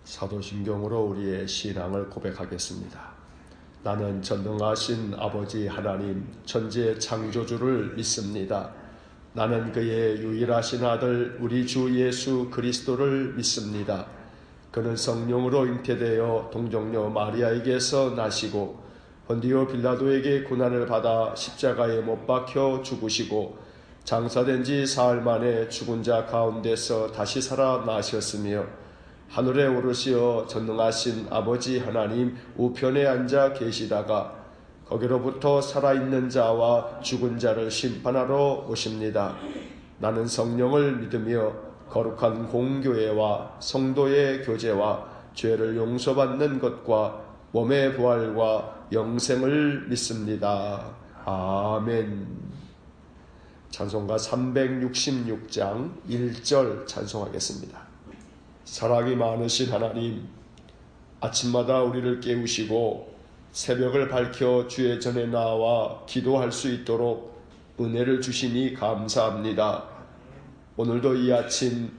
사도신경으로 우리의 신앙을 고백하겠습니다. 나는 전능하신 아버지 하나님 천지의 창조주를 믿습니다. 나는 그의 유일하신 아들 우리 주 예수 그리스도를 믿습니다. 그는 성령으로 잉태되어 동정녀 마리아에게서 나시고 본디오 빌라도에게 고난을 받아 십자가에 못 박혀 죽으시고 장사된 지 사흘 만에 죽은 자 가운데서 다시 살아나셨으며 하늘에 오르시어 전능하신 아버지 하나님 우편에 앉아 계시다가 거기로부터 살아있는 자와 죽은 자를 심판하러 오십니다. 나는 성령을 믿으며 거룩한 공교회와 성도의 교제와 죄를 용서받는 것과 몸의 부활과 영생을 믿습니다. 아멘. 찬송가 366장 1절 찬송하겠습니다. 사랑이 많으신 하나님, 아침마다 우리를 깨우시고 새벽을 밝혀 주의 전에 나와 기도할 수 있도록 은혜를 주시니 감사합니다. 오늘도 이 아침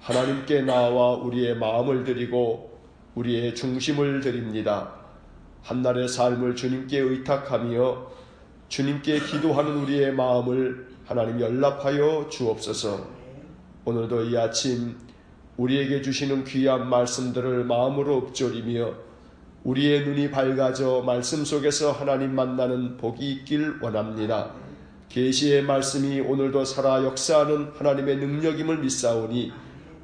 하나님께 나와 우리의 마음을 드리고 우리의 중심을 드립니다. 한날의 삶을 주님께 의탁하며 주님께 기도하는 우리의 마음을 하나님 연락하여 주옵소서. 오늘도 이 아침 우리에게 주시는 귀한 말씀들을 마음으로 읊조리며 우리의 눈이 밝아져 말씀 속에서 하나님 만나는 복이 있길 원합니다. 계시의 말씀이 오늘도 살아 역사하는 하나님의 능력임을 믿사오니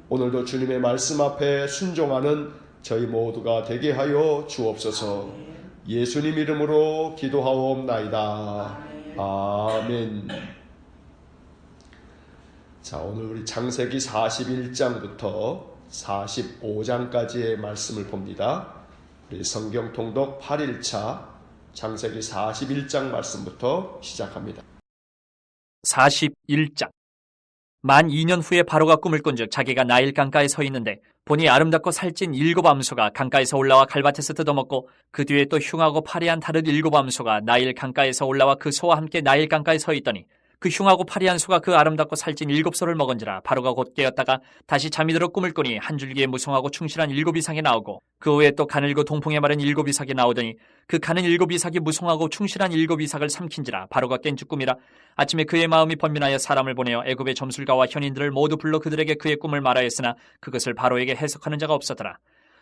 오늘도 주님의 말씀 앞에 순종하는 저희 모두가 되게 하여 주옵소서. 예수님 이름으로 기도하옵나이다. 아멘. 자, 오늘 우리 창세기 41장부터 45장까지의 말씀을 봅니다. 우리 성경 통독 8일차 창세기 41장 말씀부터 시작합니다. 41장. 만 2년 후에 바로가 꿈을 꾼즉 자기가 나일 강가에 서 있는데 보니 아름답고 살찐 7 암소가 강가에서 올라와 갈밭에서 뜯어먹고 그 뒤에 또 흉하고 파리한 다른 7 암소가 나일 강가에서 올라와 그 소와 함께 나일 강가에 서 있더니 그 흉하고 파리한 소가 그 아름답고 살찐 7 소를 먹은지라 바로가 곧 깨었다가 다시 잠이 들어 꿈을 꾸니 한 줄기에 무성하고 충실한 7 이삭이 나오고 그 후에 또 가늘고 동풍에 마른 7 이삭이 나오더니 그 가는 7 이삭이 무성하고 충실한 7 이삭을 삼킨지라 바로가 깬 즉 꿈이라. 아침에 그의 마음이 번민하여 사람을 보내어 애굽의 점술가와 현인들을 모두 불러 그들에게 그의 꿈을 말하였으나 그것을 바로에게 해석하는 자가 없었더라.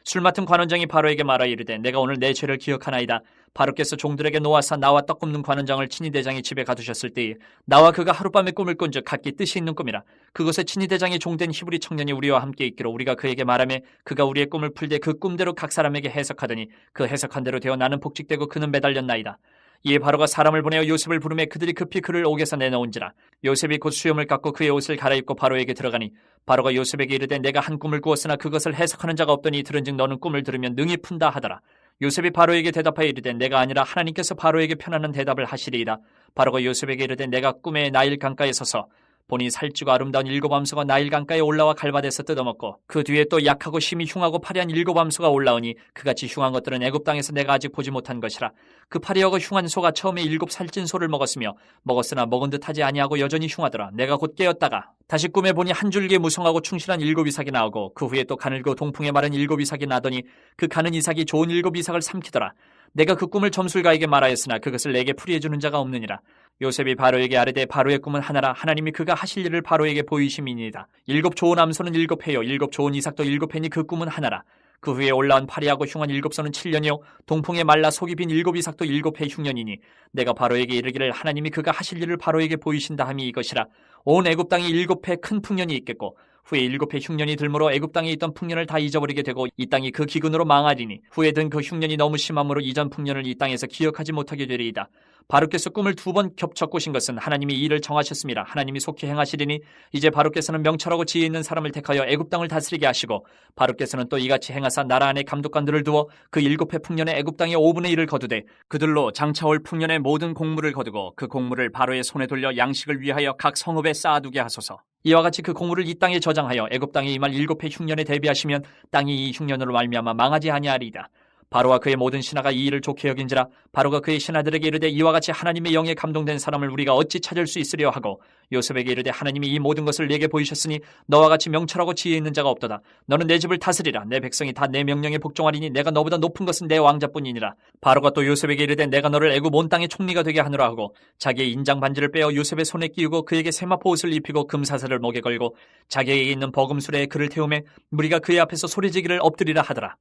술 맡은 관원장이 바로에게 말하 이르되 내가 오늘 내 죄를 기억하나이다. 바로께서 종들에게 놓아사 나와 떡 굽는 관원장을 친히 대장이 집에 가두셨을 때에 나와 그가 하룻밤에 꿈을 꾼즉 각기 뜻이 있는 꿈이라. 그것에 친히 대장이 종된 히브리 청년이 우리와 함께 있기로 우리가 그에게 말하며 그가 우리의 꿈을 풀되 그 꿈대로 각 사람에게 해석하더니 그 해석한 대로 되어 나는 복직되고 그는 매달렸나이다. 이에 바로가 사람을 보내어 요셉을 부르매 그들이 급히 그를 옥에서 내놓은지라. 요셉이 곧 수염을 깎고 그의 옷을 갈아입고 바로에게 들어가니 바로가 요셉에게 이르되 내가 한 꿈을 꾸었으나 그것을 해석하는 자가 없더니 들은즉 너는 꿈을 들으면 능히 푼다 하더라. 요셉이 바로에게 대답하여 이르되 내가 아니라 하나님께서 바로에게 편안한 대답을 하시리이다. 바로가 요셉에게 이르되 내가 꿈에 나일 강가에 서서 보니 살찌고 아름다운 7 암소가 나일 강가에 올라와 갈밭에서 뜯어먹고 그 뒤에 또 약하고 심히 흉하고 파리한 7 암소가 올라오니 그같이 흉한 것들은 애굽 땅에서 내가 아직 보지 못한 것이라. 그 파리하고 흉한 소가 처음에 7 살찐 소를 먹었으며 먹었으나 먹은 듯하지 아니하고 여전히 흉하더라. 내가 곧 깨었다가 다시 꿈에 보니 한 줄기에 무성하고 충실한 7 이삭이 나오고 그 후에 또 가늘고 동풍에 마른 7 이삭이 나더니 그 가는 이삭이 좋은 7 이삭을 삼키더라. 내가 그 꿈을 점술가에게 말하였으나 그것을 내게 풀이해주는 자가 없느니라. 요셉이 바로에게 아뢰되 바로의 꿈은 하나라. 하나님이 그가 하실 일을 바로에게 보이심이니이다. 7 좋은 암소는 7 해요 7 좋은 이삭도 7 해니 그 꿈은 하나라. 그 후에 올라온 파리하고 흉한 7 소는 7년이요 동풍에 말라 속이 빈 7 이삭도 7 해 흉년이니 내가 바로에게 이르기를 하나님이 그가 하실 일을 바로에게 보이신다 함이 이것이라. 온 애굽 땅에 7 해 큰 풍년이 있겠고 후에 7 해 흉년이 들므로 애굽 땅에 있던 풍년을 다 잊어버리게 되고 이 땅이 그 기근으로 망하리니 후에 든 그 흉년이 너무 심함으로 이전 풍년을 이 땅에서 기억하지 못하게 되리이다. 바로께서 꿈을 2번 겹쳐 꾸신 것은 하나님이 이 일을 정하셨습니다. 하나님이 속히 행하시리니 이제 바로께서는 명철하고 지혜 있는 사람을 택하여 애굽 땅을 다스리게 하시고 바로께서는 또 이같이 행하사 나라 안에 감독관들을 두어 그 7 해 풍년의 애굽 땅의 5분의 1을 거두되 그들로 장차올 풍년의 모든 곡물을 거두고 그 곡물을 바로의 손에 돌려 양식을 위하여 각 성읍에 쌓아두게 하소서. 이와 같이 그 곡물을 이 땅에 저장하여 애굽 땅에 임할 7 해 흉년에 대비하시면 땅이 이 흉년으로 말미암아 망하지 아니하리이다. 바로와 그의 모든 신하가 이 일을 좋게 여긴지라. 바로가 그의 신하들에게 이르되 이와 같이 하나님의 영에 감동된 사람을 우리가 어찌 찾을 수 있으려 하고, 요셉에게 이르되 하나님이 이 모든 것을 내게 보이셨으니 너와 같이 명철하고 지혜 있는 자가 없도다. 너는 내 집을 다스리라. 내 백성이 다 내 명령에 복종하리니 내가 너보다 높은 것은 내 왕자뿐이니라. 바로가 또 요셉에게 이르되 내가 너를 애굽 온 땅의 총리가 되게 하노라 하고, 자기의 인장 반지를 빼어 요셉의 손에 끼우고 그에게 세마포 옷을 입히고 금사슬을 목에 걸고 자기에게 있는 버금수레에 그를 태우매 무리가 그의 앞에서 소리지기를 엎드리라 하더라.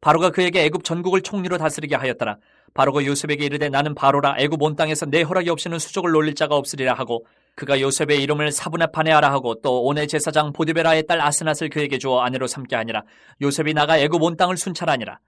바로가 그에게 애굽 전국을 총리로 다스리게 하였더라. 바로가 요셉에게 이르되 나는 바로라. 애굽 온 땅에서 내 허락이 없이는 수족을 놀릴 자가 없으리라 하고, 그가 요셉의 이름을 사브나파네아라 하고 또 온의 제사장 보디베라의 딸 아스낫을 그에게 주어 아내로 삼게 하니라. 요셉이 나가 애굽 온 땅을 순찰하니라.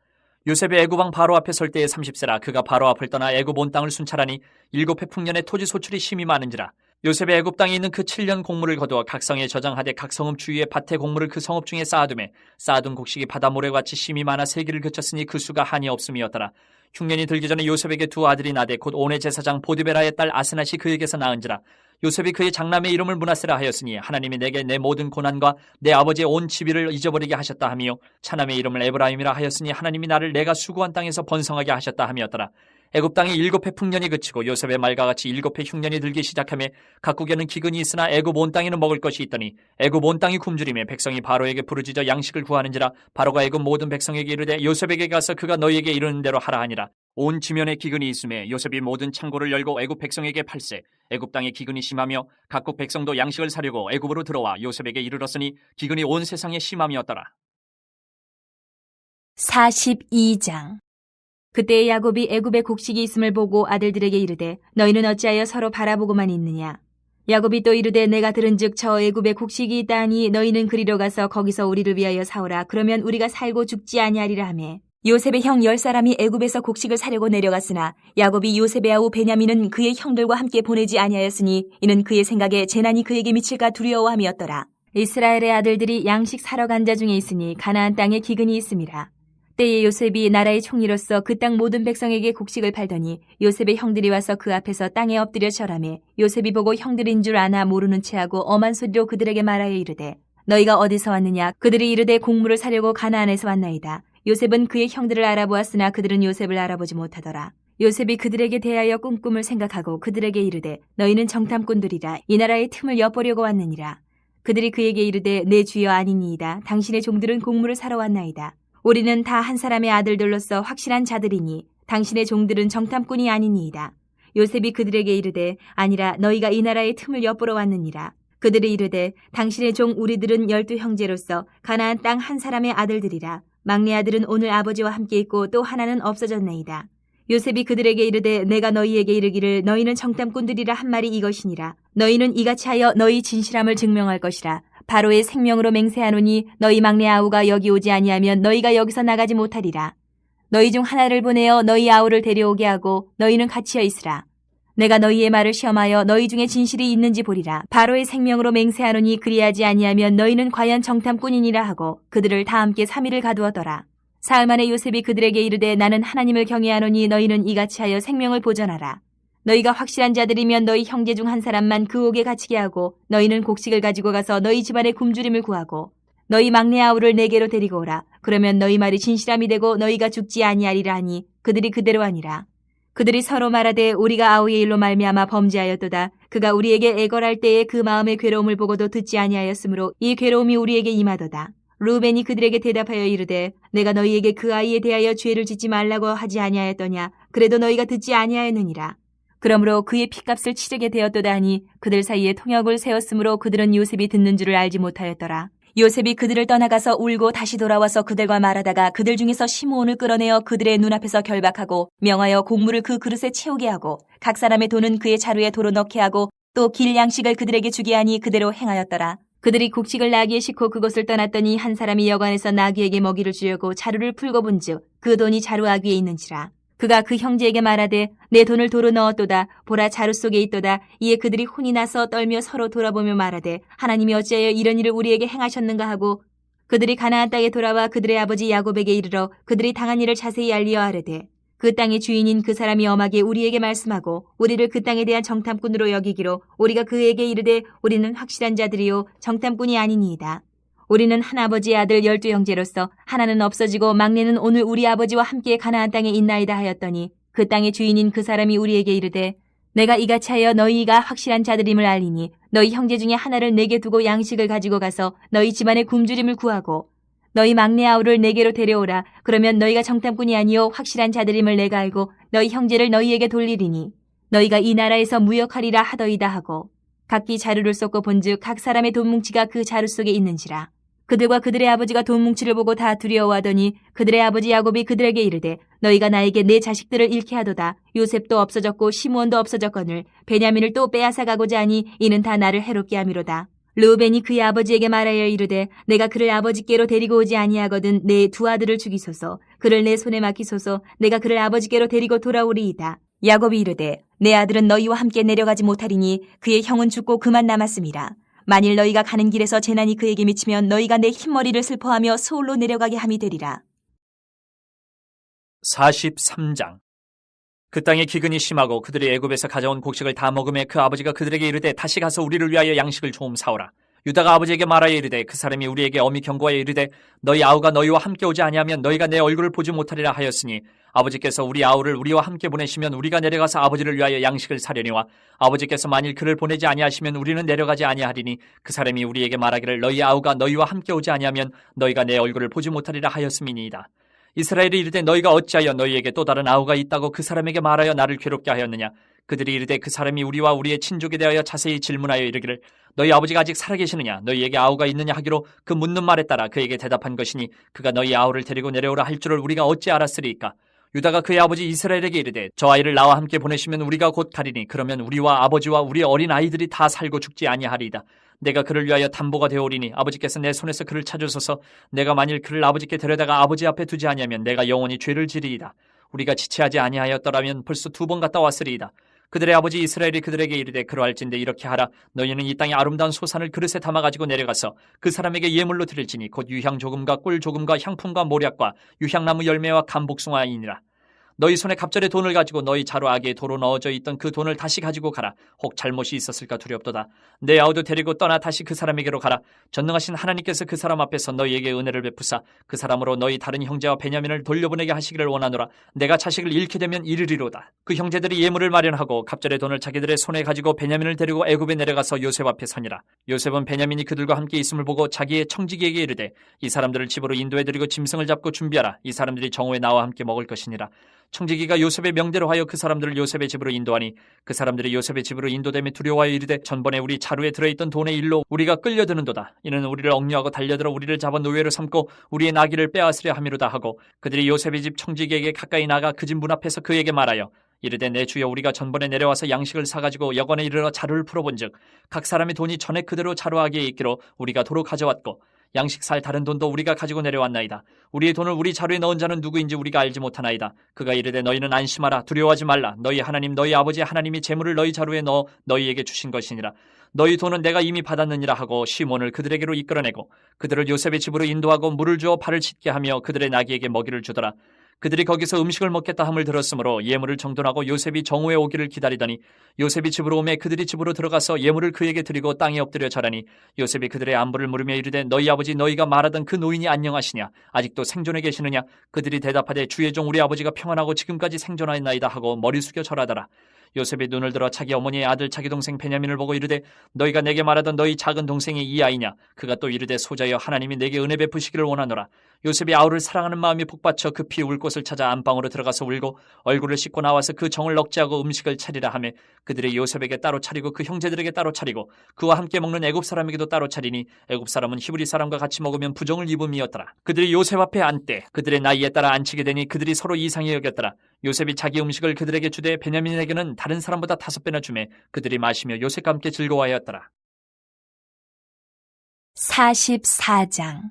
요셉이 애굽 왕 바로 앞에 설 때에 30세라. 그가 바로 앞을 떠나 애굽 온 땅을 순찰하니 7해 풍년에 토지 소출이 심히 많은지라. 요셉의 애굽 땅에 있는 그 7년 곡물을 거두어 각 성에 저장하되 각 성읍 주위에 밭의 곡물을 그 성읍 중에 쌓아두매 쌓아둔 곡식이 바다 모래같이 심히 많아 세기를 그쳤으니 그 수가 한이 없음이었더라. 흉년이 들기 전에 요셉에게 두 아들이 나되 곧 온의 제사장 보디베라의 딸 아스낫이 그에게서 낳은지라. 요셉이 그의 장남의 이름을 므낫세라 하였으니 하나님이 내게 내 모든 고난과 내 아버지의 온 지위를 잊어버리게 하셨다 하며, 차남의 이름을 에브라임이라 하였으니 하나님이 나를 내가 수고한 땅에서 번성하게 하셨다 함이었더라. 애굽 땅이 7해 풍년이 그치고 요셉의 말과 같이 7해 흉년이 들기 시작하며 각국에는 기근이 있으나 애굽 온 땅에는 먹을 것이 있더니 애굽 온 땅이 굶주리며 백성이 바로에게 부르짖어 양식을 구하는지라. 바로가 애굽 모든 백성에게 이르되 요셉에게 가서 그가 너희에게 이르는 대로 하라 하니라. 온 지면에 기근이 있음에 요셉이 모든 창고를 열고 애굽 백성에게 팔세. 애굽 땅에 기근이 심하며 각국 백성도 양식을 사려고 애굽으로 들어와 요셉에게 이르렀으니 기근이 온 세상에 심함이었더라. 42장. 그때 야곱이 애굽에 곡식이 있음을 보고 아들들에게 이르되 너희는 어찌하여 서로 바라보고만 있느냐. 야곱이 또 이르되 내가 들은즉 저 애굽에 곡식이 있다 하니 너희는 그리로 가서 거기서 우리를 위하여 사오라. 그러면 우리가 살고 죽지 아니하리라 하매, 요셉의 형 10사람이 애굽에서 곡식을 사려고 내려갔으나 야곱이 요셉의 아우 베냐민은 그의 형들과 함께 보내지 아니하였으니 이는 그의 생각에 재난이 그에게 미칠까 두려워함이었더라. 이스라엘의 아들들이 양식 사러 간 자 중에 있으니 가나안 땅에 기근이 있음이라. 때에 요셉이 나라의 총리로서 그 땅 모든 백성에게 곡식을 팔더니 요셉의 형들이 와서 그 앞에서 땅에 엎드려 절하매, 요셉이 보고 형들인 줄 아나 모르는 체하고 엄한 소리로 그들에게 말하여 이르되 너희가 어디서 왔느냐. 그들이 이르되 곡물을 사려고 가나안에서 왔나이다. 요셉은 그의 형들을 알아보았으나 그들은 요셉을 알아보지 못하더라. 요셉이 그들에게 대하여 꿈꿈을 생각하고 그들에게 이르되 너희는 정탐꾼들이라. 이 나라의 틈을 엿보려고 왔느니라. 그들이 그에게 이르되 내 주여 아니니이다. 당신의 종들은 곡물을 사러 왔나이다. 우리는 다 한 사람의 아들들로서 확실한 자들이니 당신의 종들은 정탐꾼이 아니니이다. 요셉이 그들에게 이르되 아니라 너희가 이 나라의 틈을 엿보러 왔느니라. 그들이 이르되 당신의 종 우리들은 12형제로서 가나안 땅 한 사람의 아들들이라. 막내 아들은 오늘 아버지와 함께 있고 또 하나는 없어졌나이다. 요셉이 그들에게 이르되 내가 너희에게 이르기를 너희는 정탐꾼들이라 한 말이 이것이니라. 너희는 이같이 하여 너희 진실함을 증명할 것이라. 바로의 생명으로 맹세하노니 너희 막내 아우가 여기 오지 아니하면 너희가 여기서 나가지 못하리라. 너희 중 하나를 보내어 너희 아우를 데려오게 하고 너희는 갇혀 있으라. 내가 너희의 말을 시험하여 너희 중에 진실이 있는지 보리라. 바로의 생명으로 맹세하노니 그리하지 아니하면 너희는 과연 정탐꾼이니라 하고 그들을 다 함께 3일을 가두었더라. 사흘 만에 요셉이 그들에게 이르되 나는 하나님을 경외하노니 너희는 이같이 하여 생명을 보전하라. 너희가 확실한 자들이면 너희 형제 중 한 사람만 그 옥에 갇히게 하고 너희는 곡식을 가지고 가서 너희 집안의 굶주림을 구하고 너희 막내 아우를 내게로 데리고 오라. 그러면 너희 말이 진실함이 되고 너희가 죽지 아니하리라 하니 그들이 그대로 하니라. 그들이 서로 말하되 우리가 아우의 일로 말미암아 범죄하였도다. 그가 우리에게 애걸할 때에 그 마음의 괴로움을 보고도 듣지 아니하였으므로 이 괴로움이 우리에게 임하도다. 루벤이 그들에게 대답하여 이르되 내가 너희에게 그 아이에 대하여 죄를 짓지 말라고 하지 아니하였더냐. 그래도 너희가 듣지 아니하였느니라. 그러므로 그의 핏값을 치르게 되었도다 하니 그들 사이에 통역을 세웠으므로 그들은 요셉이 듣는 줄을 알지 못하였더라. 요셉이 그들을 떠나가서 울고 다시 돌아와서 그들과 말하다가 그들 중에서 시므온을 끌어내어 그들의 눈앞에서 결박하고 명하여 곡물을 그 그릇에 채우게 하고 각 사람의 돈은 그의 자루에 도로 넣게 하고 또 길 양식을 그들에게 주게 하니 그대로 행하였더라. 그들이 곡식을 나귀에 싣고 그곳을 떠났더니 한 사람이 여관에서 나귀에게 먹이를 주려고 자루를 풀고 본즉 그 돈이 자루 아귀에 있는지라. 그가 그 형제에게 말하되 내 돈을 도로 넣었도다. 보라 자루 속에 있도다. 이에 그들이 혼이 나서 떨며 서로 돌아보며 말하되 하나님이 어찌하여 이런 일을 우리에게 행하셨는가 하고 그들이 가나안 땅에 돌아와 그들의 아버지 야곱에게 이르러 그들이 당한 일을 자세히 알리어 아뢰되 그 땅의 주인인 그 사람이 엄하게 우리에게 말씀하고 우리를 그 땅에 대한 정탐꾼으로 여기기로 우리가 그에게 이르되 우리는 확실한 자들이요 정탐꾼이 아니니이다. 우리는 한 아버지의 아들 12형제로서 하나는 없어지고 막내는 오늘 우리 아버지와 함께 가나안 땅에 있나이다 하였더니 그 땅의 주인인 그 사람이 우리에게 이르되 내가 이같이 하여 너희가 확실한 자들임을 알리니 너희 형제 중에 하나를 내게 두고 양식을 가지고 가서 너희 집안의 굶주림을 구하고 너희 막내 아우를 내게로 데려오라. 그러면 너희가 정탐꾼이 아니요 확실한 자들임을 내가 알고 너희 형제를 너희에게 돌리리니 너희가 이 나라에서 무역하리라 하더이다 하고 각기 자루를 쏟고 본즉 각 사람의 돈뭉치가 그 자루 속에 있는지라. 그들과 그들의 아버지가 돈뭉치를 보고 다 두려워하더니 그들의 아버지 야곱이 그들에게 이르되 너희가 나에게 내 자식들을 잃게 하도다. 요셉도 없어졌고 시므온도 없어졌거늘 베냐민을 또 빼앗아 가고자 하니 이는 다 나를 해롭게 함이로다. 르우벤이 그의 아버지에게 말하여 이르되 내가 그를 아버지께로 데리고 오지 아니하거든 내 두 아들을 죽이소서. 그를 내 손에 맡기소서. 내가 그를 아버지께로 데리고 돌아오리이다. 야곱이 이르되 내 아들은 너희와 함께 내려가지 못하리니 그의 형은 죽고 그만 남았음이라. 만일 너희가 가는 길에서 재난이 그에게 미치면 너희가 내 흰머리를 슬퍼하며 서울로 내려가게 함이 되리라. 43장. 그 땅의 기근이 심하고 그들이 애굽에서 가져온 곡식을 다 먹음에 그 아버지가 그들에게 이르되 다시 가서 우리를 위하여 양식을 조금 사오라. 유다가 아버지에게 말하여 이르되 그 사람이 우리에게 엄히 경고하여 이르되 너희 아우가 너희와 함께 오지 아니하면 너희가 내 얼굴을 보지 못하리라 하였으니 아버지께서 우리 아우를 우리와 함께 보내시면 우리가 내려가서 아버지를 위하여 양식을 사려니와 아버지께서 만일 그를 보내지 아니하시면 우리는 내려가지 아니하리니 그 사람이 우리에게 말하기를 너희 아우가 너희와 함께 오지 아니하면 너희가 내 얼굴을 보지 못하리라 하였음이니이다. 이스라엘이 이르되 너희가 어찌하여 너희에게 또 다른 아우가 있다고 그 사람에게 말하여 나를 괴롭게 하였느냐. 그들이 이르되 그 사람이 우리와 우리의 친족에 대하여 자세히 질문하여 이르기를 너희 아버지가 아직 살아계시느냐 너희에게 아우가 있느냐 하기로 그 묻는 말에 따라 그에게 대답한 것이니 그가 너희 아우를 데리고 내려오라 할 줄을 우리가 어찌 알았으리이까. 유다가 그의 아버지 이스라엘에게 이르되 저 아이를 나와 함께 보내시면 우리가 곧 가리니 그러면 우리와 아버지와 우리 어린 아이들이 다 살고 죽지 아니하리이다. 내가 그를 위하여 담보가 되오리니 아버지께서 내 손에서 그를 찾으소서. 내가 만일 그를 아버지께 데려다가 아버지 앞에 두지 아니하면 내가 영원히 죄를 지리이다. 우리가 지체하지 아니하였더라면 벌써 2번 갔다 왔으리이다. 그들의 아버지 이스라엘이 그들에게 이르되 그러할진대 이렇게 하라. 너희는 이 땅의 아름다운 소산을 그릇에 담아가지고 내려가서 그 사람에게 예물로 드릴지니 곧 유향 조금과 꿀 조금과 향품과 모략과 유향나무 열매와 감복숭아이니라. 너희 손에 갑절의 돈을 가지고 너희 자루 아귀에 도로 넣어져 있던 그 돈을 다시 가지고 가라. 혹 잘못이 있었을까 두렵도다. 내 아우도 데리고 떠나 다시 그 사람에게로 가라. 전능하신 하나님께서 그 사람 앞에서 너희에게 은혜를 베푸사 그 사람으로 너희 다른 형제와 베냐민을 돌려보내게 하시기를 원하노라. 내가 자식을 잃게 되면 이르리로다. 그 형제들이 예물을 마련하고 갑절의 돈을 자기들의 손에 가지고 베냐민을 데리고 애굽에 내려가서 요셉 앞에 서니라. 요셉은 베냐민이 그들과 함께 있음을 보고 자기의 청지기에게 이르되 이 사람들을 집으로 인도해드리고 짐승을 잡고 준비하라. 이 사람들이 정오에 나와 함께 먹을 것이니라. 청지기가 요셉의 명대로 하여 그 사람들을 요셉의 집으로 인도하니 그 사람들이 요셉의 집으로 인도됨에 두려워하여 이르되 전번에 우리 자루에 들어있던 돈의 일로 우리가 끌려드는도다. 이는 우리를 억류하고 달려들어 우리를 잡아 노예로 삼고 우리의 나귀를 빼앗으려 함이로다 하고 그들이 요셉의 집 청지기에게 가까이 나가 그 집 문 앞에서 그에게 말하여 이르되 내 주여 우리가 전번에 내려와서 양식을 사가지고 여관에 이르러 자루를 풀어본즉 각 사람의 돈이 전에 그대로 자루아귀에 있기로 우리가 도로 가져왔고 양식 살 다른 돈도 우리가 가지고 내려왔나이다. 우리의 돈을 우리 자루에 넣은 자는 누구인지 우리가 알지 못하나이다. 그가 이르되 너희는 안심하라. 두려워하지 말라. 너희 하나님 너희 아버지 하나님이 재물을 너희 자루에 넣어 너희에게 주신 것이니라. 너희 돈은 내가 이미 받았느니라 하고 시몬을 그들에게로 이끌어내고 그들을 요셉의 집으로 인도하고 물을 주어 발을 씻게 하며 그들의 나귀에게 먹이를 주더라. 그들이 거기서 음식을 먹겠다 함을 들었으므로 예물을 정돈하고 요셉이 정오에 오기를 기다리더니 요셉이 집으로 오매 그들이 집으로 들어가서 예물을 그에게 드리고 땅에 엎드려 절하니 요셉이 그들의 안부를 물으며 이르되 너희 아버지 너희가 말하던 그 노인이 안녕하시냐 아직도 생존해 계시느냐. 그들이 대답하되 주의 종 우리 아버지가 평안하고 지금까지 생존하였나이다 하고 머리 숙여 절하더라. 요셉이 눈을 들어 자기 어머니의 아들 자기 동생 베냐민을 보고 이르되 너희가 내게 말하던 너희 작은 동생이 이 아이냐. 그가 또 이르되 소자여 하나님이 내게 은혜 베푸시기를 원하노라. 요셉이 아우를 사랑하는 마음이 복받쳐 급히 울 곳을 찾아 안방으로 들어가서 울고 얼굴을 씻고 나와서 그 정을 억제하고 음식을 차리라 하매 그들이 요셉에게 따로 차리고 그 형제들에게 따로 차리고 그와 함께 먹는 애굽 사람에게도 따로 차리니 애굽 사람은 히브리 사람과 같이 먹으면 부정을 입음이었더라. 그들이 요셉 앞에 앉되 그들의 나이에 따라 앉히게 되니 그들이 서로 이상히 여겼더라. 요셉이 자기 음식을 그들에게 주되 베냐민에게는 다른 사람보다 5배나 주매 그들이 마시며 요셉과 함께 즐거워하였더라. 44장.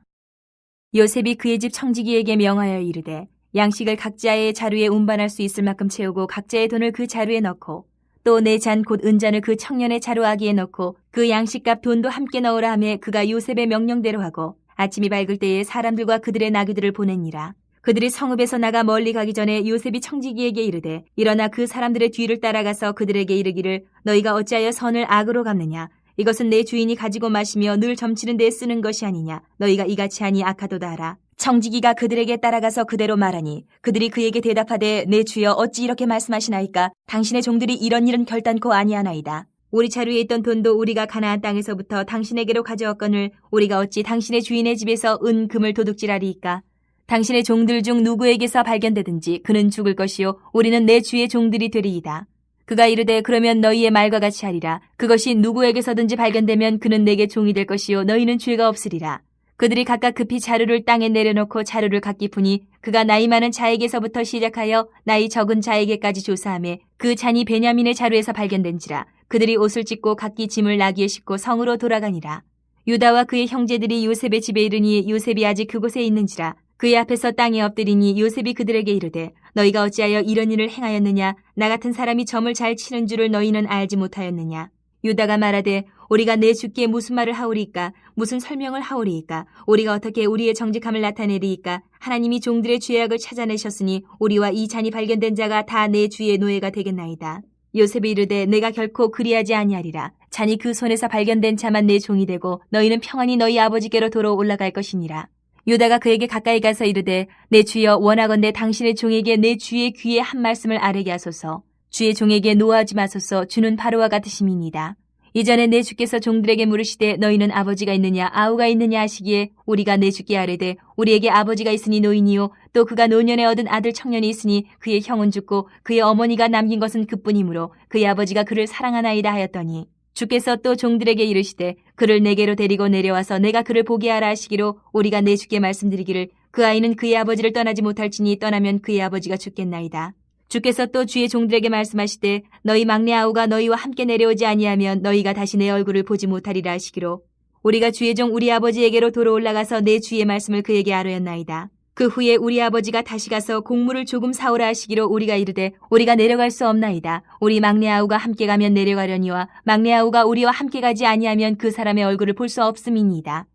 요셉이 그의 집 청지기에게 명하여 이르되 양식을 각자의 자루에 운반할 수 있을 만큼 채우고 각자의 돈을 그 자루에 넣고 또 내 잔 곧 은잔을 그 청년의 자루아기에 넣고 그 양식값 돈도 함께 넣으라 하며 그가 요셉의 명령대로 하고 아침이 밝을 때에 사람들과 그들의 나귀들을 보내니라. 그들이 성읍에서 나가 멀리 가기 전에 요셉이 청지기에게 이르되 일어나 그 사람들의 뒤를 따라가서 그들에게 이르기를 너희가 어찌하여 선을 악으로 갚느냐. 이것은 내 주인이 가지고 마시며 늘 점치는 데 쓰는 것이 아니냐. 너희가 이같이 하니 악하도다 하라. 청지기가 그들에게 따라가서 그대로 말하니 그들이 그에게 대답하되 내 주여 어찌 이렇게 말씀하시나이까. 당신의 종들이 이런 일은 결단코 아니하나이다. 우리 자루에 있던 돈도 우리가 가나안 땅에서부터 당신에게로 가져왔거늘 우리가 어찌 당신의 주인의 집에서 은 금을 도둑질하리이까. 당신의 종들 중 누구에게서 발견되든지 그는 죽을 것이요 우리는 내 주의 종들이 되리이다. 그가 이르되 그러면 너희의 말과 같이 하리라. 그것이 누구에게서든지 발견되면 그는 내게 종이 될 것이요 너희는 죄가 없으리라. 그들이 각각 급히 자루를 땅에 내려놓고 자루를 각기 푸니 그가 나이 많은 자에게서부터 시작하여 나이 적은 자에게까지 조사하며 그 잔이 베냐민의 자루에서 발견된지라. 그들이 옷을 찢고 각기 짐을 나귀에 싣고 성으로 돌아가니라. 유다와 그의 형제들이 요셉의 집에 이르니 요셉이 아직 그곳에 있는지라. 그의 앞에서 땅에 엎드리니 요셉이 그들에게 이르되 너희가 어찌하여 이런 일을 행하였느냐. 나 같은 사람이 점을 잘 치는 줄을 너희는 알지 못하였느냐. 유다가 말하되 우리가 내 주께 무슨 말을 하오리이까. 무슨 설명을 하오리이까. 우리가 어떻게 우리의 정직함을 나타내리이까. 하나님이 종들의 죄악을 찾아내셨으니 우리와 이 잔이 발견된 자가 다 내 주의 노예가 되겠나이다. 요셉이 이르되 내가 결코 그리하지 아니하리라. 잔이 그 손에서 발견된 자만 내 종이 되고 너희는 평안히 너희 아버지께로 도로 올라갈 것이니라. 유다가 그에게 가까이 가서 이르되 내 주여 원하건대 당신의 종에게 내 주의 귀에 한 말씀을 아뢰게 하소서. 주의 종에게 노하지 마소서. 주는 바로와 같으심이니이다. 이전에 내 주께서 종들에게 물으시되 너희는 아버지가 있느냐 아우가 있느냐 하시기에 우리가 내 주께 아뢰되 우리에게 아버지가 있으니 노인이요 또 그가 노년에 얻은 아들 청년이 있으니 그의 형은 죽고 그의 어머니가 남긴 것은 그뿐이므로 그의 아버지가 그를 사랑하나이다 하였더니 주께서 또 종들에게 이르시되 그를 내게로 데리고 내려와서 내가 그를 보게 하라 하시기로 우리가 내 주께 말씀드리기를 그 아이는 그의 아버지를 떠나지 못할지니 떠나면 그의 아버지가 죽겠나이다. 주께서 또 주의 종들에게 말씀하시되 너희 막내 아우가 너희와 함께 내려오지 아니하면 너희가 다시 내 얼굴을 보지 못하리라 하시기로 우리가 주의 종 우리 아버지에게로 도로 올라가서 내 주의 말씀을 그에게 아뢰었나이다. 그 후에 우리 아버지가 다시 가서 곡물을 조금 사오라 하시기로 우리가 이르되 우리가 내려갈 수 없나이다. 우리 막내 아우가 함께 가면 내려가려니와 막내 아우가 우리와 함께 가지 아니하면 그 사람의 얼굴을 볼 수 없음이니이다.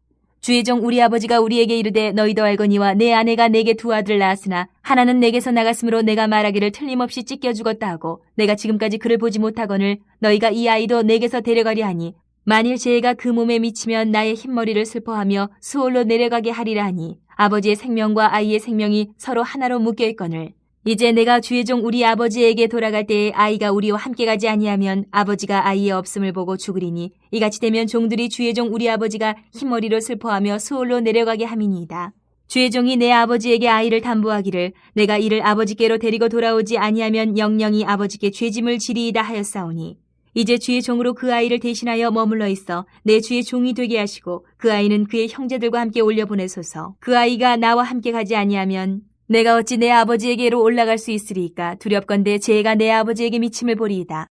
주의 종 우리 아버지가 우리에게 이르되 너희도 알거니와 내 아내가 내게 두 아들을 낳았으나 하나는 내게서 나갔으므로 내가 말하기를 틀림없이 찢겨 죽었다 하고 내가 지금까지 그를 보지 못하거늘 너희가 이 아이도 내게서 데려가려 하니 만일 죄가 그 몸에 미치면 나의 흰머리를 슬퍼하며 수월로 내려가게 하리라 하니 아버지의 생명과 아이의 생명이 서로 하나로 묶여 있거늘 이제 내가 주의 종 우리 아버지에게 돌아갈 때에 아이가 우리와 함께 가지 아니하면 아버지가 아이의 없음을 보고 죽으리니 이같이 되면 종들이 주의 종 우리 아버지가 흰머리로 슬퍼하며 수월로 내려가게 함이니이다. 주의 종이 내 아버지에게 아이를 담보하기를 내가 이를 아버지께로 데리고 돌아오지 아니하면 영영이 아버지께 죄짐을 지리이다 하였사오니 이제 주의 종으로 그 아이를 대신하여 머물러 있어 내 주의 종이 되게 하시고 그 아이는 그의 형제들과 함께 올려보내소서. 그 아이가 나와 함께 가지 아니하면 내가 어찌 내 아버지에게로 올라갈 수 있으리이까. 두렵건대 죄가 내 아버지에게 미침을 보리이다.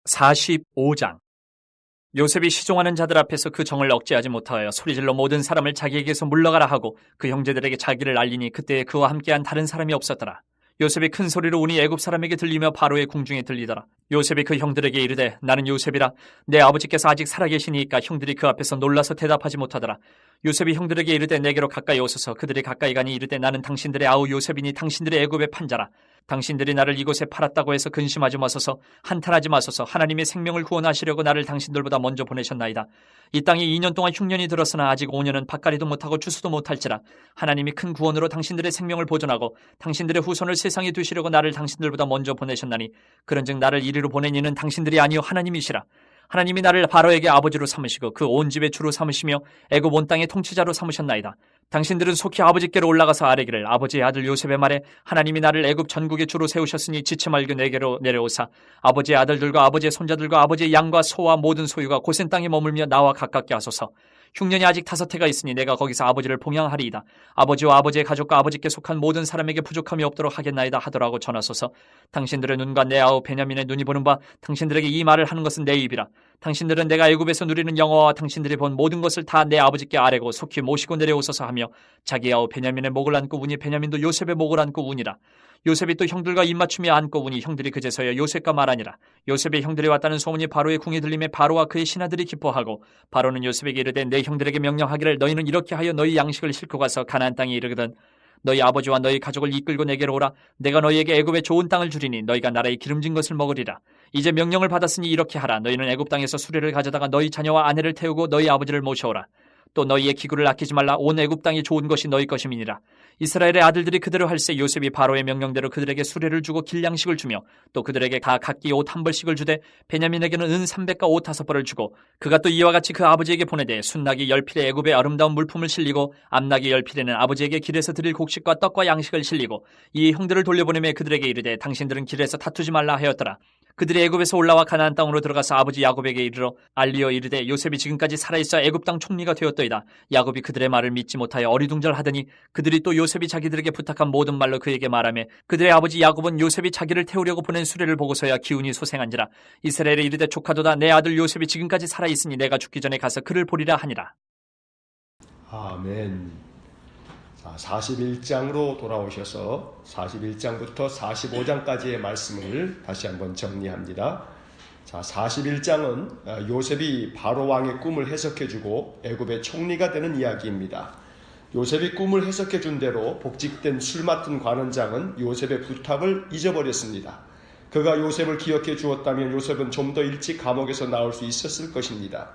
45장 요셉이 시종하는 자들 앞에서 그 정을 억제하지 못하여 소리질러 모든 사람을 자기에게서 물러가라 하고 그 형제들에게 자기를 알리니 그때에 그와 함께한 다른 사람이 없었더라. 요셉이 큰 소리로 우니 애굽 사람에게 들리며 바로의 궁중에 들리더라. 요셉이 그 형들에게 이르되 나는 요셉이라. 내 아버지께서 아직 살아계시니까 형들이 그 앞에서 놀라서 대답하지 못하더라. 요셉이 형들에게 이르되 내게로 가까이 오소서. 그들이 가까이 가니 이르되 나는 당신들의 아우 요셉이니 당신들의 애굽의 판자라. 당신들이 나를 이곳에 팔았다고 해서 근심하지 마소서. 한탄하지 마소서. 하나님의 생명을 구원하시려고 나를 당신들보다 먼저 보내셨나이다. 이 땅에 2년 동안 흉년이 들었으나 아직 5년은 밭갈이도 못하고 추수도 못할지라. 하나님이 큰 구원으로 당신들의 생명을 보존하고 당신들의 후손을 세상에 두시려고 나를 당신들보다 먼저 보내셨나니 그런즉 나를 이리로 보낸 이는 당신들이 아니요 하나님이시라. 하나님이 나를 바로에게 아버지로 삼으시고 그 온 집의 주로 삼으시며 애굽 온 땅의 통치자로 삼으셨나이다. 당신들은 속히 아버지께로 올라가서 아뢰기를 아버지의 아들 요셉의 말에 하나님이 나를 애굽 전국의 주로 세우셨으니 지체 말고 내게로 내려오사 아버지의 아들들과 아버지의 손자들과 아버지의 양과 소와 모든 소유가 고센 땅에 머물며 나와 가깝게 하소서. 흉년이 아직 5해가 있으니 내가 거기서 아버지를 봉양하리이다. 아버지와 아버지의 가족과 아버지께 속한 모든 사람에게 부족함이 없도록 하겠나이다 하더라고 전하소서. 당신들의 눈과 내 아우 베냐민의 눈이 보는 바 당신들에게 이 말을 하는 것은 내 입이라. 당신들은 내가 애굽에서 누리는 영화와 당신들이 본 모든 것을 다 내 아버지께 아뢰고 속히 모시고 내려오소서 하며 자기 아우 베냐민의 목을 안고 우니 베냐민도 요셉의 목을 안고 우니라. 요셉이 또 형들과 입맞춤에 안고 우니 형들이 그제서야 요셉과 말하니라. 요셉의 형들이 왔다는 소문이 바로의 궁에 들림에 바로와 그의 신하들이 기뻐하고 바로는 요셉에게 이르되 내 형들에게 명령하기를 너희는 이렇게 하여 너희 양식을 싣고 가서 가나안 땅에 이르거든 너희 아버지와 너희 가족을 이끌고 내게로 오라. 내가 너희에게 애굽의 좋은 땅을 주리니 너희가 나라의 기름진 것을 먹으리라. 이제 명령을 받았으니 이렇게 하라. 너희는 애굽 땅에서 수레를 가져다가 너희 자녀와 아내를 태우고 너희 아버지를 모셔오라. 또 너희의 기구를 아끼지 말라. 온 애굽 땅이 좋은 것이 너희 것임이니라. 이스라엘의 아들들이 그대로 할세. 요셉이 바로의 명령대로 그들에게 수레를 주고 길양식을 주며 또 그들에게 다 각기 옷 한 벌씩을 주되 베냐민에게는 은 300과 옷 5벌을 주고 그가 또 이와 같이 그 아버지에게 보내되 순나기 10필에 애굽의 아름다운 물품을 실리고 암나기 10필에는 아버지에게 길에서 드릴 곡식과 떡과 양식을 실리고 이 형들을 돌려보내며 그들에게 이르되 당신들은 길에서 다투지 말라 하였더라. 그들이 애굽에서 올라와 가나안 땅으로 들어가서 아버지 야곱에게 이르러 알리어 이르되 요셉이 지금까지 살아있어 애굽 땅 총리가 되었더이다. 야곱이 그들의 말을 믿지 못하여 어리둥절하더니 그들이 또 요셉이 자기들에게 부탁한 모든 말로 그에게 말하며 그들의 아버지 야곱은 요셉이 자기를 태우려고 보낸 수레를 보고서야 기운이 소생한지라. 이스라엘에 이르되 조카도다. 내 아들 요셉이 지금까지 살아있으니 내가 죽기 전에 가서 그를 보리라 하니라. 아멘. 자, 41장으로 돌아오셔서 41장부터 45장까지의 말씀을 다시 한번 정리합니다. 자, 41장은 요셉이 바로 왕의 꿈을 해석해주고 애굽의 총리가 되는 이야기입니다. 요셉이 꿈을 해석해준 대로 복직된 술 맡은 관원장은 요셉의 부탁을 잊어버렸습니다. 그가 요셉을 기억해 주었다면 요셉은 좀 더 일찍 감옥에서 나올 수 있었을 것입니다.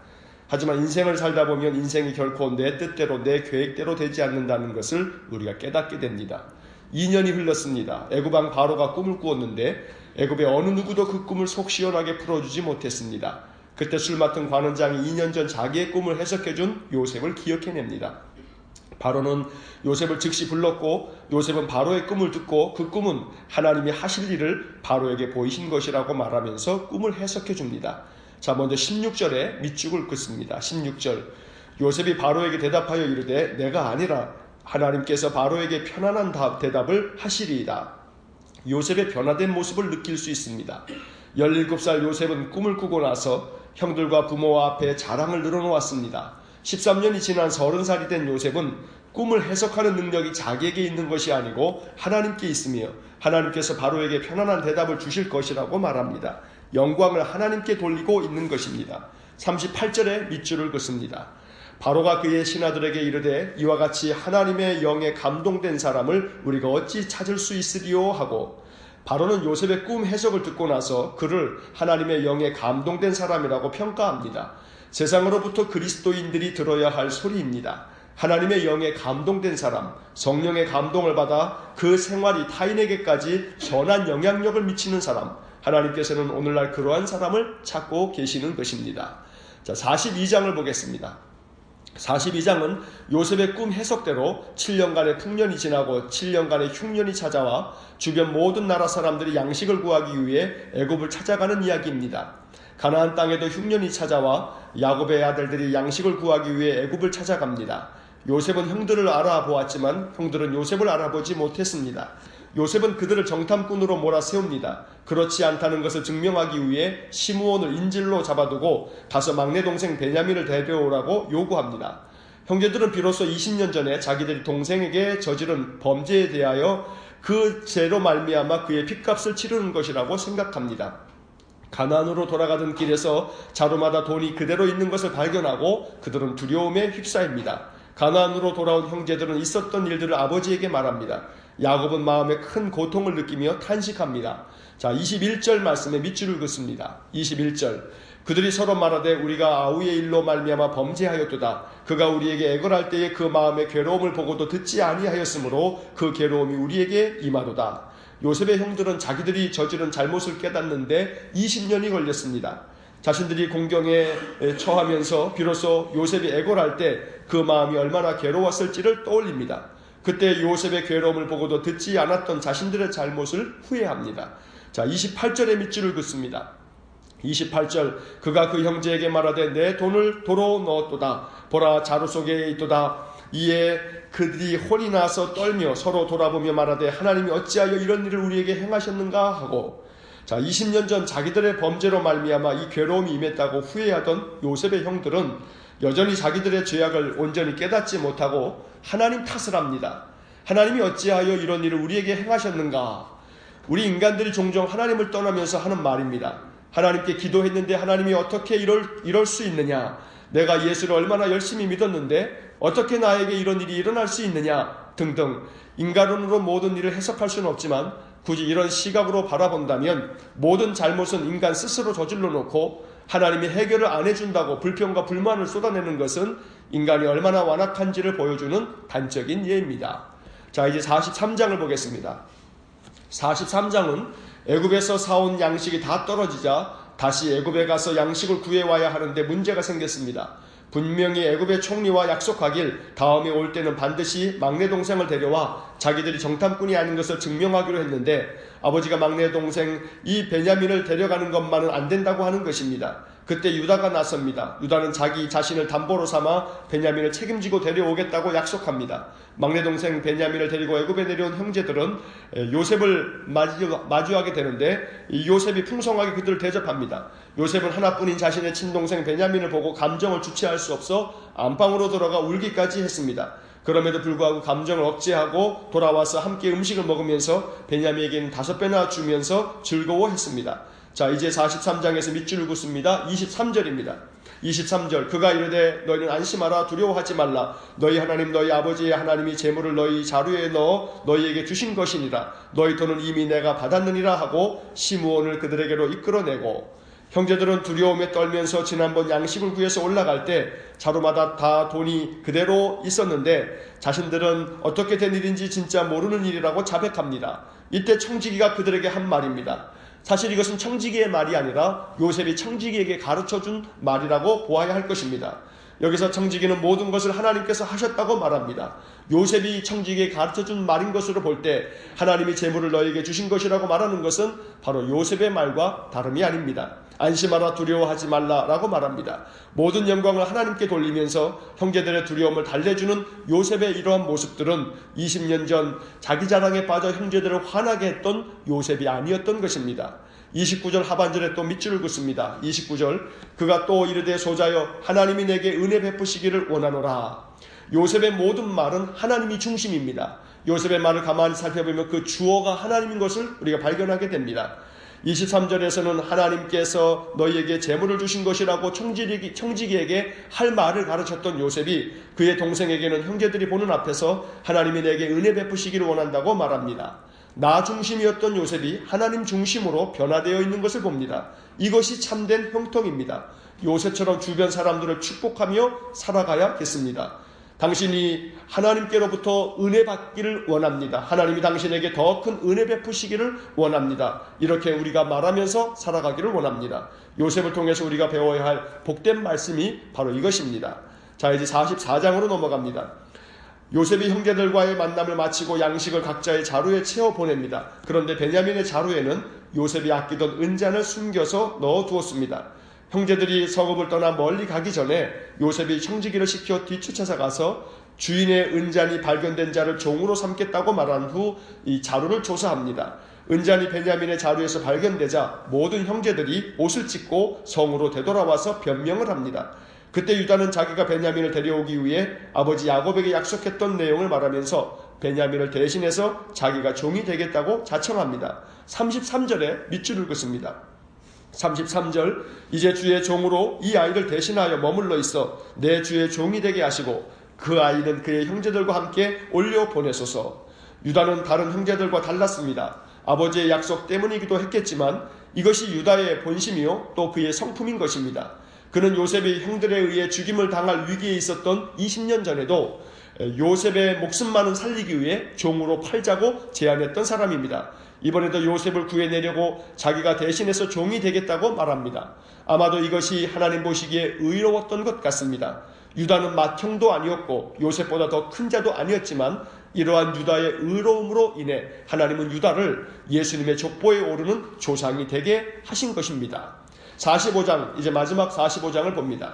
하지만 인생을 살다 보면 인생이 결코 내 뜻대로 내 계획대로 되지 않는다는 것을 우리가 깨닫게 됩니다. 2년이 흘렀습니다. 애굽 왕 바로가 꿈을 꾸었는데 애굽의 어느 누구도 그 꿈을 속 시원하게 풀어주지 못했습니다. 그때 술 맡은 관원장이 2년 전 자기의 꿈을 해석해준 요셉을 기억해냅니다. 바로는 요셉을 즉시 불렀고 요셉은 바로의 꿈을 듣고 그 꿈은 하나님이 하실 일을 바로에게 보이신 것이라고 말하면서 꿈을 해석해줍니다. 자, 먼저 16절에 밑줄을 긋습니다. 16절, 요셉이 바로에게 대답하여 이르되 내가 아니라 하나님께서 바로에게 편안한 대답을 하시리이다. 요셉의 변화된 모습을 느낄 수 있습니다. 17살 요셉은 꿈을 꾸고 나서 형들과 부모와 앞에 자랑을 늘어놓았습니다. 13년이 지난 30살이 된 요셉은 꿈을 해석하는 능력이 자기에게 있는 것이 아니고 하나님께 있으며 하나님께서 바로에게 편안한 대답을 주실 것이라고 말합니다. 영광을 하나님께 돌리고 있는 것입니다. 38절에 밑줄을 긋습니다. 바로가 그의 신하들에게 이르되 이와 같이 하나님의 영에 감동된 사람을 우리가 어찌 찾을 수 있으리요 하고, 바로는 요셉의 꿈 해석을 듣고 나서 그를 하나님의 영에 감동된 사람이라고 평가합니다. 세상으로부터 그리스도인들이 들어야 할 소리입니다. 하나님의 영에 감동된 사람, 성령의 감동을 받아 그 생활이 타인에게까지 선한 영향력을 미치는 사람, 하나님께서는 오늘날 그러한 사람을 찾고 계시는 것입니다. 자, 42장을 보겠습니다. 42장은 요셉의 꿈 해석대로 7년간의 풍년이 지나고 7년간의 흉년이 찾아와 주변 모든 나라 사람들이 양식을 구하기 위해 애굽을 찾아가는 이야기입니다. 가나안 땅에도 흉년이 찾아와 야곱의 아들들이 양식을 구하기 위해 애굽을 찾아갑니다. 요셉은 형들을 알아보았지만 형들은 요셉을 알아보지 못했습니다. 요셉은 그들을 정탐꾼으로 몰아세웁니다. 그렇지 않다는 것을 증명하기 위해 시므온을 인질로 잡아두고 가서 막내 동생 베냐민을 데려오라고 요구합니다. 형제들은 비로소 20년 전에 자기들이 동생에게 저지른 범죄에 대하여 그 죄로 말미암아 그의 핏값을 치르는 것이라고 생각합니다. 가나안으로 돌아가던 길에서 자루마다 돈이 그대로 있는 것을 발견하고 그들은 두려움에 휩싸입니다. 가나안으로 돌아온 형제들은 있었던 일들을 아버지에게 말합니다. 야곱은 마음에 큰 고통을 느끼며 탄식합니다. 자, 21절 말씀에 밑줄을 긋습니다. 21절, 그들이 서로 말하되 우리가 아우의 일로 말미암아 범죄하였도다. 그가 우리에게 애걸할 때에 그 마음의 괴로움을 보고도 듣지 아니하였으므로 그 괴로움이 우리에게 임하도다. 요셉의 형들은 자기들이 저지른 잘못을 깨닫는데 20년이 걸렸습니다. 자신들이 공경에 처하면서 비로소 요셉이 애걸할 때 그 마음이 얼마나 괴로웠을지를 떠올립니다. 그때 요셉의 괴로움을 보고도 듣지 않았던 자신들의 잘못을 후회합니다. 자, 28절에 밑줄을 긋습니다. 28절, 그가 그 형제에게 말하되 내 돈을 도로 넣었도다. 보라, 자루 속에 있도다. 이에 그들이 혼이 나서 떨며 서로 돌아보며 말하되 하나님이 어찌하여 이런 일을 우리에게 행하셨는가 하고, 자, 20년 전 자기들의 범죄로 말미암아 이 괴로움이 임했다고 후회하던 요셉의 형들은 여전히 자기들의 죄악을 온전히 깨닫지 못하고 하나님 탓을 합니다. 하나님이 어찌하여 이런 일을 우리에게 행하셨는가? 우리 인간들이 종종 하나님을 떠나면서 하는 말입니다. 하나님께 기도했는데 하나님이 어떻게 이럴 수 있느냐? 내가 예수를 얼마나 열심히 믿었는데 어떻게 나에게 이런 일이 일어날 수 있느냐? 등등 인간론으로 모든 일을 해석할 수는 없지만 굳이 이런 시각으로 바라본다면 모든 잘못은 인간 스스로 저질러 놓고 하나님이 해결을 안 해준다고 불평과 불만을 쏟아내는 것은 인간이 얼마나 완악한지를 보여주는 단적인 예입니다. 자, 이제 43장을 보겠습니다. 43장은 애굽에서 사온 양식이 다 떨어지자 다시 애굽에 가서 양식을 구해와야 하는데 문제가 생겼습니다. 분명히 애굽의 총리와 약속하길 다음에 올 때는 반드시 막내 동생을 데려와 자기들이 정탐꾼이 아닌 것을 증명하기로 했는데 아버지가 막내 동생 이 베냐민을 데려가는 것만은 안 된다고 하는 것입니다. 그때 유다가 나섭니다. 유다는 자기 자신을 담보로 삼아 베냐민을 책임지고 데려오겠다고 약속합니다. 막내 동생 베냐민을 데리고 애굽에 내려온 형제들은 요셉을 마주하게 되는데 이 요셉이 풍성하게 그들을 대접합니다. 요셉은 하나뿐인 자신의 친동생 베냐민을 보고 감정을 주체할 수 없어 안방으로 들어가 울기까지 했습니다. 그럼에도 불구하고 감정을 억제하고 돌아와서 함께 음식을 먹으면서 베냐민에게는 5배나 주면서 즐거워했습니다. 자, 이제 43장에서 밑줄을 긋습니다. 23절입니다. 23절 그가 이르되 너희는 안심하라 두려워하지 말라 너희 하나님 너희 아버지의 하나님이 재물을 너희 자루에 넣어 너희에게 주신 것이니라 너희 돈은 이미 내가 받았느니라 하고 시므온을 그들에게로 이끌어내고 형제들은 두려움에 떨면서 지난번 양식을 구해서 올라갈 때 자루마다 다 돈이 그대로 있었는데 자신들은 어떻게 된 일인지 진짜 모르는 일이라고 자백합니다. 이때 청지기가 그들에게 한 말입니다. 사실 이것은 청지기의 말이 아니라 요셉이 청지기에게 가르쳐준 말이라고 보아야 할 것입니다. 여기서 청지기는 모든 것을 하나님께서 하셨다고 말합니다. 요셉이 청지기에게 가르쳐준 말인 것으로 볼 때 하나님이 재물을 너에게 주신 것이라고 말하는 것은 바로 요셉의 말과 다름이 아닙니다. 안심하라 두려워하지 말라라고 말합니다. 모든 영광을 하나님께 돌리면서 형제들의 두려움을 달래주는 요셉의 이러한 모습들은 20년 전 자기 자랑에 빠져 형제들을 화나게 했던 요셉이 아니었던 것입니다. 29절 하반절에 또 밑줄을 긋습니다. 29절 그가 또 이르되 소자여 하나님이 내게 은혜 베푸시기를 원하노라. 요셉의 모든 말은 하나님이 중심입니다. 요셉의 말을 가만히 살펴보면 그 주어가 하나님인 것을 우리가 발견하게 됩니다. 23절에서는 하나님께서 너희에게 재물을 주신 것이라고 청지기에게 할 말을 가르쳤던 요셉이 그의 동생에게는 형제들이 보는 앞에서 하나님이 내게 은혜 베푸시기를 원한다고 말합니다. 나 중심이었던 요셉이 하나님 중심으로 변화되어 있는 것을 봅니다. 이것이 참된 형통입니다. 요셉처럼 주변 사람들을 축복하며 살아가야겠습니다. 당신이 하나님께로부터 은혜 받기를 원합니다. 하나님이 당신에게 더 큰 은혜 베푸시기를 원합니다. 이렇게 우리가 말하면서 살아가기를 원합니다. 요셉을 통해서 우리가 배워야 할 복된 말씀이 바로 이것입니다. 자, 이제 44장으로 넘어갑니다. 요셉이 형제들과의 만남을 마치고 양식을 각자의 자루에 채워 보냅니다. 그런데 베냐민의 자루에는 요셉이 아끼던 은잔을 숨겨서 넣어두었습니다. 형제들이 성읍을 떠나 멀리 가기 전에 요셉이 청지기를 시켜 뒤쫓아서 가서 주인의 은잔이 발견된 자를 종으로 삼겠다고 말한 후 이 자루를 조사합니다. 은잔이 베냐민의 자루에서 발견되자 모든 형제들이 옷을 찢고 성으로 되돌아와서 변명을 합니다. 그때 유다는 자기가 베냐민을 데려오기 위해 아버지 야곱에게 약속했던 내용을 말하면서 베냐민을 대신해서 자기가 종이 되겠다고 자청합니다. 33절에 밑줄을 긋습니다. 33절 이제 주의 종으로 이 아이를 대신하여 머물러 있어 내 주의 종이 되게 하시고 그 아이는 그의 형제들과 함께 올려 보내소서. 유다는 다른 형제들과 달랐습니다. 아버지의 약속 때문이기도 했겠지만 이것이 유다의 본심이요 또 그의 성품인 것입니다. 그는 요셉이 형들에 의해 죽임을 당할 위기에 있었던 20년 전에도 요셉의 목숨만은 살리기 위해 종으로 팔자고 제안했던 사람입니다. 이번에도 요셉을 구해내려고 자기가 대신해서 종이 되겠다고 말합니다. 아마도 이것이 하나님 보시기에 의로웠던 것 같습니다. 유다는 맏형도 아니었고 요셉보다 더 큰 자도 아니었지만 이러한 유다의 의로움으로 인해 하나님은 유다를 예수님의 족보에 오르는 조상이 되게 하신 것입니다. 45장 이제 마지막 45장을 봅니다.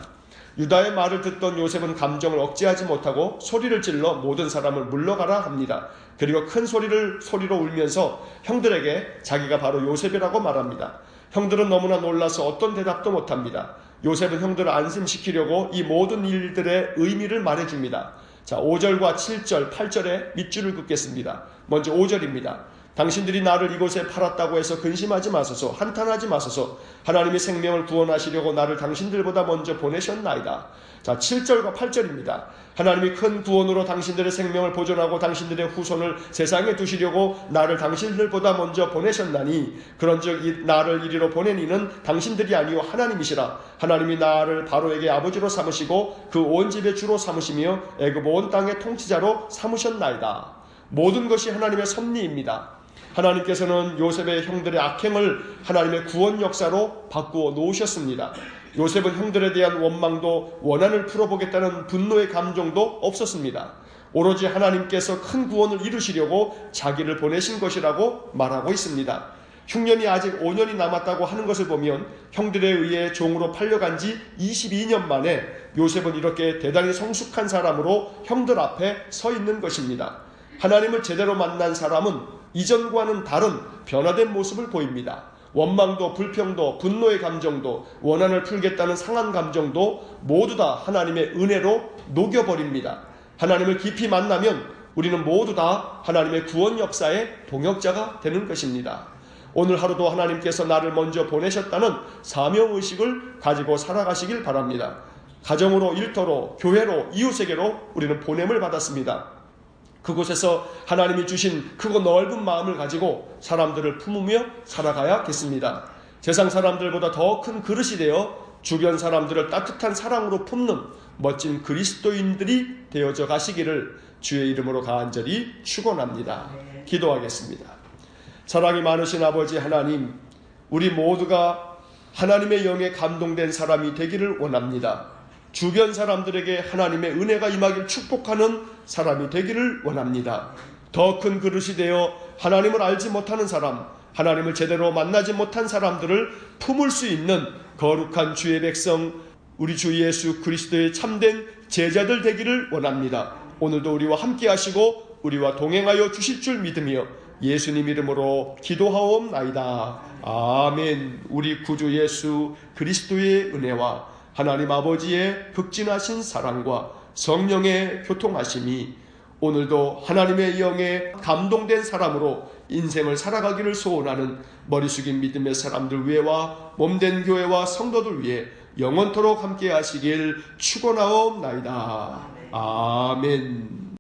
유다의 말을 듣던 요셉은 감정을 억제하지 못하고 소리를 질러 모든 사람을 물러가라 합니다. 그리고 큰 소리로 울면서 형들에게 자기가 바로 요셉이라고 말합니다. 형들은 너무나 놀라서 어떤 대답도 못합니다. 요셉은 형들을 안심시키려고 이 모든 일들의 의미를 말해줍니다. 자, 5절과 7절, 8절에 밑줄을 긋겠습니다. 먼저 5절입니다. 당신들이 나를 이곳에 팔았다고 해서 근심하지 마소서, 한탄하지 마소서. 하나님이 생명을 구원하시려고 나를 당신들보다 먼저 보내셨나이다. 자, 7절과 8절입니다. 하나님이 큰 구원으로 당신들의 생명을 보존하고 당신들의 후손을 세상에 두시려고 나를 당신들보다 먼저 보내셨나니, 그런즉 나를 이리로 보낸 이는 당신들이 아니요 하나님이시라. 하나님이 나를 바로에게 아버지로 삼으시고 그 온 집의 주로 삼으시며 애굽 온 땅의 통치자로 삼으셨나이다. 모든 것이 하나님의 섭리입니다. 하나님께서는 요셉의 형들의 악행을 하나님의 구원 역사로 바꾸어 놓으셨습니다. 요셉은 형들에 대한 원망도 원한을 풀어보겠다는 분노의 감정도 없었습니다. 오로지 하나님께서 큰 구원을 이루시려고 자기를 보내신 것이라고 말하고 있습니다. 흉년이 아직 5년이 남았다고 하는 것을 보면 형들에 의해 종으로 팔려간 지 22년 만에 요셉은 이렇게 대단히 성숙한 사람으로 형들 앞에 서 있는 것입니다. 하나님을 제대로 만난 사람은 이전과는 다른 변화된 모습을 보입니다. 원망도, 불평도, 분노의 감정도, 원한을 풀겠다는 상한 감정도 모두 다 하나님의 은혜로 녹여버립니다. 하나님을 깊이 만나면 우리는 모두 다 하나님의 구원 역사의 동역자가 되는 것입니다. 오늘 하루도 하나님께서 나를 먼저 보내셨다는 사명의식을 가지고 살아가시길 바랍니다. 가정으로, 일터로, 교회로, 이웃에게로 우리는 보냄을 받았습니다. 그곳에서 하나님이 주신 크고 넓은 마음을 가지고 사람들을 품으며 살아가야겠습니다. 세상 사람들보다 더 큰 그릇이 되어 주변 사람들을 따뜻한 사랑으로 품는 멋진 그리스도인들이 되어져 가시기를 주의 이름으로 간절히 축원합니다. 기도하겠습니다. 사랑이 많으신 아버지 하나님, 우리 모두가 하나님의 영에 감동된 사람이 되기를 원합니다. 주변 사람들에게 하나님의 은혜가 임하길 축복하는 사람이 되기를 원합니다. 더 큰 그릇이 되어 하나님을 알지 못하는 사람, 하나님을 제대로 만나지 못한 사람들을 품을 수 있는 거룩한 주의 백성, 우리 주 예수 그리스도의 참된 제자들 되기를 원합니다. 오늘도 우리와 함께 하시고 우리와 동행하여 주실 줄 믿으며 예수님 이름으로 기도하옵나이다. 아멘. 우리 구주 예수 그리스도의 은혜와 하나님 아버지의 극진하신 사랑과 성령의 교통하심이 오늘도 하나님의 영에 감동된 사람으로 인생을 살아가기를 소원하는 머리 숙인 믿음의 사람들 위에와 몸된 교회와 성도들 위해 영원토록 함께 하시길 축원하옵나이다. 아멘.